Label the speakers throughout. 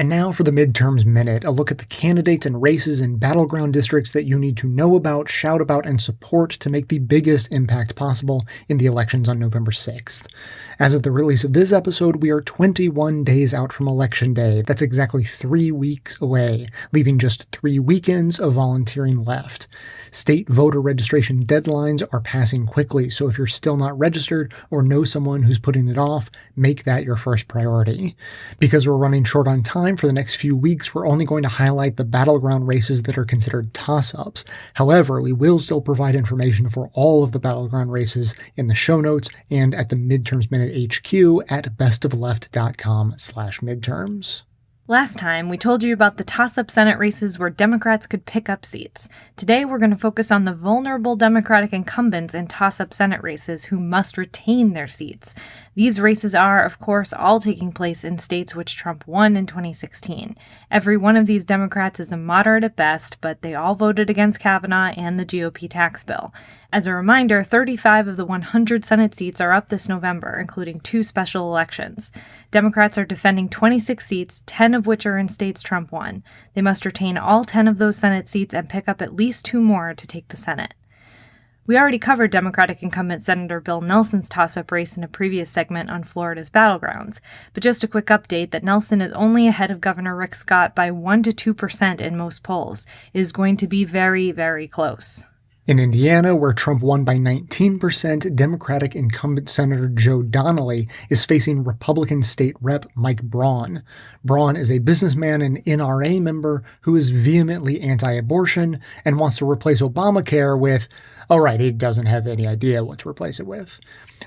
Speaker 1: And now for the Midterms Minute, a look at the candidates and races in battleground districts that you need to know about, shout about, and support to make the biggest impact possible in the elections on November 6th. As of the release of this episode, we are 21 days out from Election Day. That's exactly 3 weeks away, leaving just 3 weekends of volunteering left. State voter registration deadlines are passing quickly, so if you're still not registered or know someone who's putting it off, make that your first priority. Because we're running short on time for the next few weeks, we're only going to highlight the battleground races that are considered toss-ups. However, we will still provide information for all of the battleground races in the show notes and at the Midterms Minute HQ at bestofleft.com/midterms.
Speaker 2: Last time, we told you about the toss-up Senate races where Democrats could pick up seats. Today, we're going to focus on the vulnerable Democratic incumbents in toss-up Senate races who must retain their seats. These races are, of course, all taking place in states which Trump won in 2016. Every one of these Democrats is a moderate at best, but they all voted against Kavanaugh and the GOP tax bill. As a reminder, 35 of the 100 Senate seats are up this November, including 2 special elections. Democrats are defending 26 seats, 10 of which are in states Trump won. They must retain all 10 of those Senate seats and pick up at least 2 more to take the Senate. We already covered Democratic incumbent Senator Bill Nelson's toss-up race in a previous segment on Florida's battlegrounds, but just a quick update that Nelson is only ahead of Governor Rick Scott by 1 to 2% in most polls. It is going to be very, very close.
Speaker 1: In Indiana, where Trump won by 19%, Democratic incumbent Senator Joe Donnelly is facing Republican State Rep Mike Braun. Braun is a businessman and NRA member who is vehemently anti-abortion and wants to replace Obamacare with, he doesn't have any idea what to replace it with.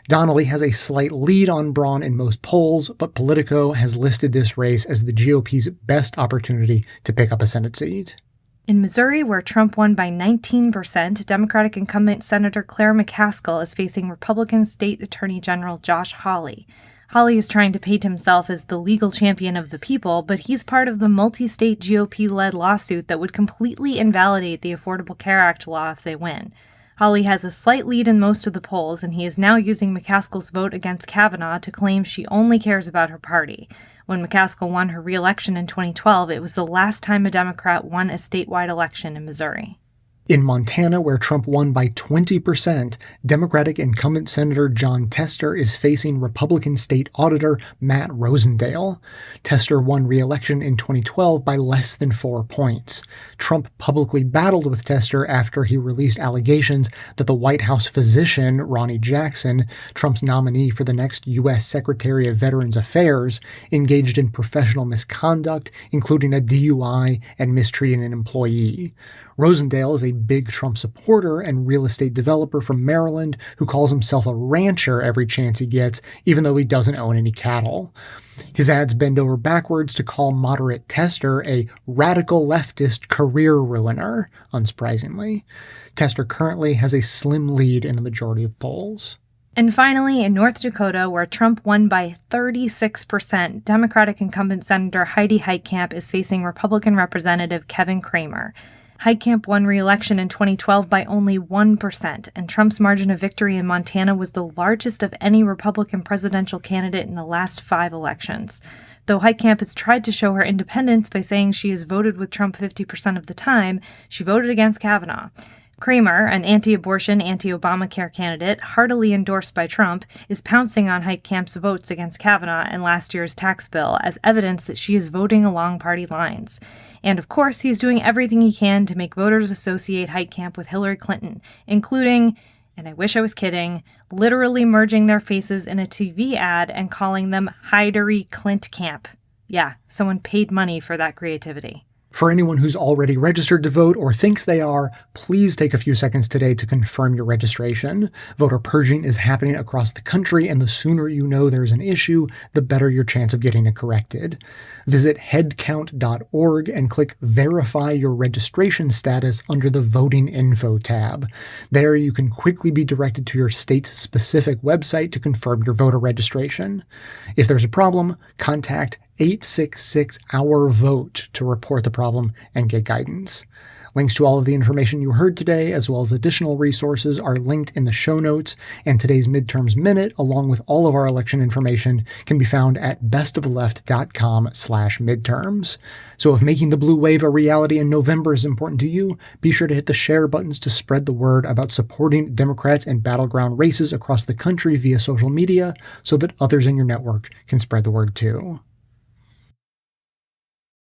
Speaker 1: Donnelly has a slight lead on Braun in most polls, but Politico has listed this race as the GOP's best opportunity to pick up a Senate seat.
Speaker 2: In Missouri, where Trump won by 19%, Democratic incumbent Senator Claire McCaskill is facing Republican State Attorney General Josh Hawley. Hawley is trying to paint himself as the legal champion of the people, but he's part of the multi-state GOP-led lawsuit that would completely invalidate the Affordable Care Act law if they win. Hawley has a slight lead in most of the polls, and he is now using McCaskill's vote against Kavanaugh to claim she only cares about her party. When McCaskill won her re-election in 2012, it was the last time a Democrat won a statewide election in Missouri.
Speaker 1: In Montana, where Trump won by 20%, Democratic incumbent Senator Jon Tester is facing Republican State Auditor Matt Rosendale. Tester won re-election in 2012 by less than 4 points. Trump publicly battled with Tester after he released allegations that the White House physician, Ronnie Jackson, Trump's nominee for the next U.S. Secretary of Veterans Affairs, engaged in professional misconduct, including a DUI and mistreating an employee. Rosendale is a big Trump supporter and real estate developer from Maryland who calls himself a rancher every chance he gets, even though he doesn't own any cattle. His ads bend over backwards to call moderate Tester a radical leftist career ruiner, unsurprisingly. Tester currently has a slim lead in the majority of polls.
Speaker 2: And finally, in North Dakota, where Trump won by 36%, Democratic incumbent Senator Heidi Heitkamp is facing Republican Representative Kevin Cramer. Heitkamp won re-election in 2012 by only 1%, and Trump's margin of victory in Montana was the largest of any Republican presidential candidate in the last 5 elections. Though Heitkamp has tried to show her independence by saying she has voted with Trump 50% of the time, she voted against Kavanaugh. Cramer, an anti-abortion, anti-Obamacare candidate, heartily endorsed by Trump, is pouncing on Heitkamp's votes against Kavanaugh and last year's tax bill as evidence that she is voting along party lines. And of course, he's doing everything he can to make voters associate Heitkamp with Hillary Clinton, including, and I wish I was kidding, literally merging their faces in a TV ad and calling them Hidery Clint Camp. Yeah, someone paid money for that creativity.
Speaker 1: For anyone who's already registered to vote or thinks they are, please take a few seconds today to confirm your registration. Voter purging is happening across the country, and the sooner you know there's an issue, the better your chance of getting it corrected. Visit headcount.org and click Verify Your Registration Status under the Voting Info tab. There you can quickly be directed to your state-specific website to confirm your voter registration. If there's a problem, contact 866-OUR-VOTE to report the problem and get guidance. Links to all of the information you heard today, as well as additional resources, are linked in the show notes, and today's Midterms Minute, along with all of our election information, can be found at bestofleft.com/midterms. So if making the blue wave a reality in November is important to you, be sure to hit the share buttons to spread the word about supporting Democrats in battleground races across the country via social media so that others in your network can spread the word too.